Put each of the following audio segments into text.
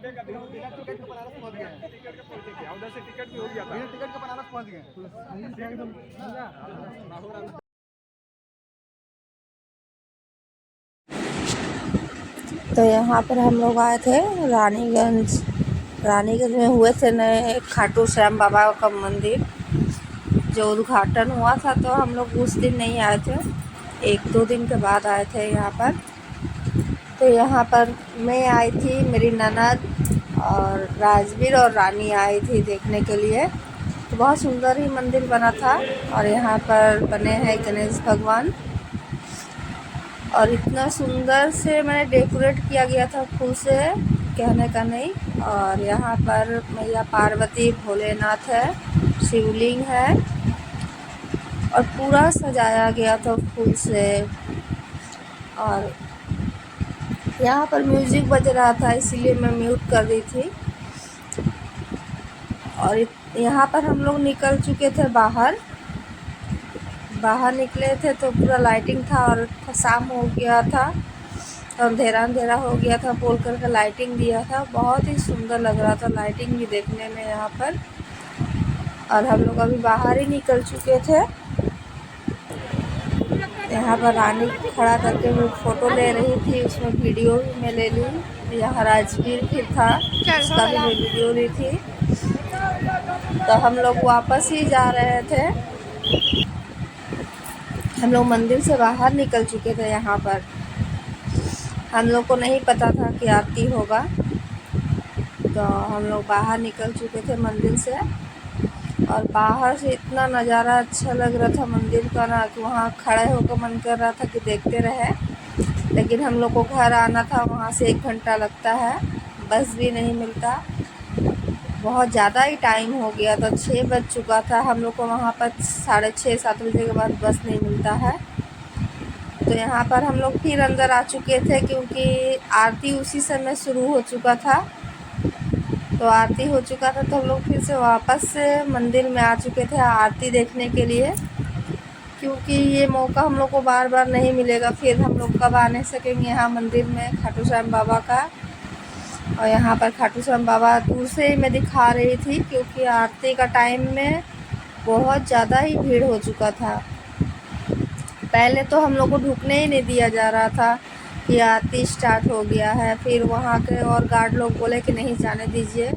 बिना टिकट के बनारस पहुंच गए हैं। टिकट के पहुंचे थे, उधर से टिकट भी हो गया था। बिना टिकट के बनारस पहुंच गए। तो यहाँ पर हम लोग आए थे रानीगंज। रानीगंज में हुए थे नए खाटू श्याम बाबा का मंदिर जो उद्घाटन हुआ था, तो हम लोग उस दिन नहीं आए थे, 1-2 दिन के बाद आए थे यहाँ पर। तो यहाँ पर मैं आई थी, मेरी ननद और राजवीर और रानी आई थी देखने के लिए। तो बहुत सुंदर ही मंदिर बना था और यहाँ पर बने हैं गणेश भगवान और इतना सुंदर से मैंने डेकोरेट किया गया था फूल से, कहने का नहीं। और यहाँ पर मैया पार्वती, भोलेनाथ है, शिवलिंग है और पूरा सजाया गया था फूल से। और यहाँ पर म्यूज़िक बज रहा था, इसीलिए मैं म्यूट कर दी थी। और यहाँ पर हम लोग निकल चुके थे बाहर निकले थे तो पूरा लाइटिंग था और शाम हो गया था, तो अंधेरा अंधेरा हो गया था, बोल कर लाइटिंग दिया था। बहुत ही सुंदर लग रहा था लाइटिंग भी देखने में यहाँ पर। और हम लोग अभी बाहर ही निकल चुके थे। यहाँ पर रानी खड़ा करके वो फ़ोटो ले रही थी, उसमें वीडियो भी मैं ले ली। यहाँ राजवीर भी था, उसका भी मैं वीडियो ली थी। तो हम लोग वापस ही जा रहे थे, हम लोग मंदिर से बाहर निकल चुके थे। यहाँ पर हम लोग को नहीं पता था कि आरती होगा, तो हम लोग बाहर निकल चुके थे मंदिर से। और बाहर से इतना नज़ारा अच्छा लग रहा था मंदिर का ना, कि वहाँ खड़े होकर मन कर रहा था कि देखते रहे। लेकिन हम लोग को घर आना था, वहाँ से 1 घंटा लगता है, बस भी नहीं मिलता, बहुत ज़्यादा ही टाइम हो गया था, 6 बज चुका था। हम लोग को वहाँ पर 6:30-7 बजे के बाद बस नहीं मिलता है। तो यहाँ पर हम लोग फिर अंदर आ चुके थे, क्योंकि आरती उसी समय शुरू हो चुका था। तो आरती हो चुका था तो हम लोग फिर से वापस से मंदिर में आ चुके थे आरती देखने के लिए, क्योंकि ये मौका हम लोग को बार बार नहीं मिलेगा। फिर हम लोग कब आने सकेंगे यहाँ मंदिर में खाटू श्याम बाबा का। और यहाँ पर खाटू श्याम बाबा दूर से ही मैं दिखा रही थी, क्योंकि आरती का टाइम में बहुत ज़्यादा ही भीड़ हो चुका था। पहले तो हम लोग को ढुकने ही नहीं दिया जा रहा था कि आरती स्टार्ट हो गया है। फिर वहाँ के और गार्ड लोग बोले कि नहीं जाने दीजिए,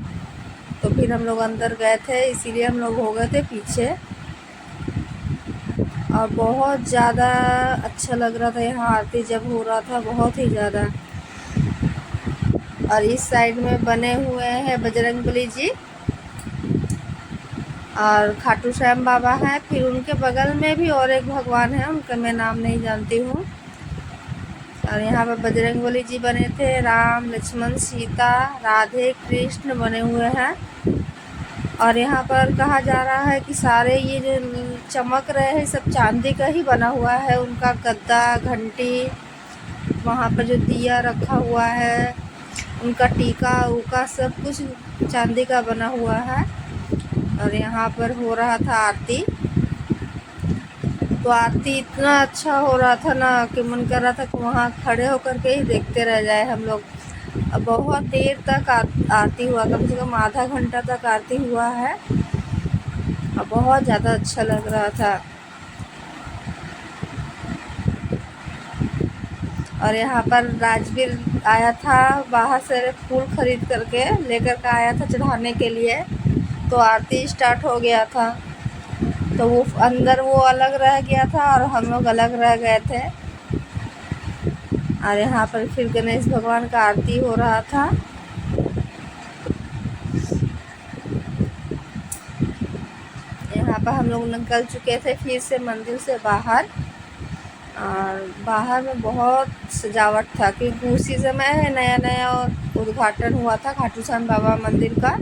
तो फिर हम लोग अंदर गए थे, इसीलिए हम लोग हो गए थे पीछे। और बहुत ज़्यादा अच्छा लग रहा था यहाँ आरती जब हो रहा था, बहुत ही ज़्यादा। और इस साइड में बने हुए हैं बजरंगबली जी और खाटू श्याम बाबा हैं। फिर उनके बगल में भी और एक भगवान है, उनका मैं नाम नहीं जानती हूँ। और यहाँ पर बजरंगबली जी बने थे, राम, लक्ष्मण, सीता, राधे, कृष्ण बने हुए हैं। और यहाँ पर कहा जा रहा है कि सारे ये जो चमक रहे हैं सब चांदी का ही बना हुआ है। उनका गद्दा, घंटी, वहाँ पर जो दिया रखा हुआ है, उनका टीका उका सब कुछ चांदी का बना हुआ है। और यहाँ पर हो रहा था आरती, तो आरती इतना अच्छा हो रहा था ना कि मन कर रहा था कि वहाँ खड़े होकर के ही देखते रह जाए हम लोग। अब बहुत देर तक आरती हुआ, कम से कम आधा घंटा तक आरती हुआ है और बहुत ज़्यादा अच्छा लग रहा था। और यहाँ पर राजवीर आया था, बाहर से फूल खरीद करके लेकर के आया था चढ़ाने के लिए। तो आरती स्टार्ट हो गया था, तो वो अंदर वो अलग रह गया था और हम लोग अलग रह गए थे। और यहाँ पर फिर गणेश भगवान का आरती हो रहा था। यहाँ पर हम लोग निकल चुके थे फिर से मंदिर से बाहर। और बाहर में बहुत सजावट था, क्योंकि उसी समय नया नया उद्घाटन हुआ था खाटू श्याम बाबा मंदिर का।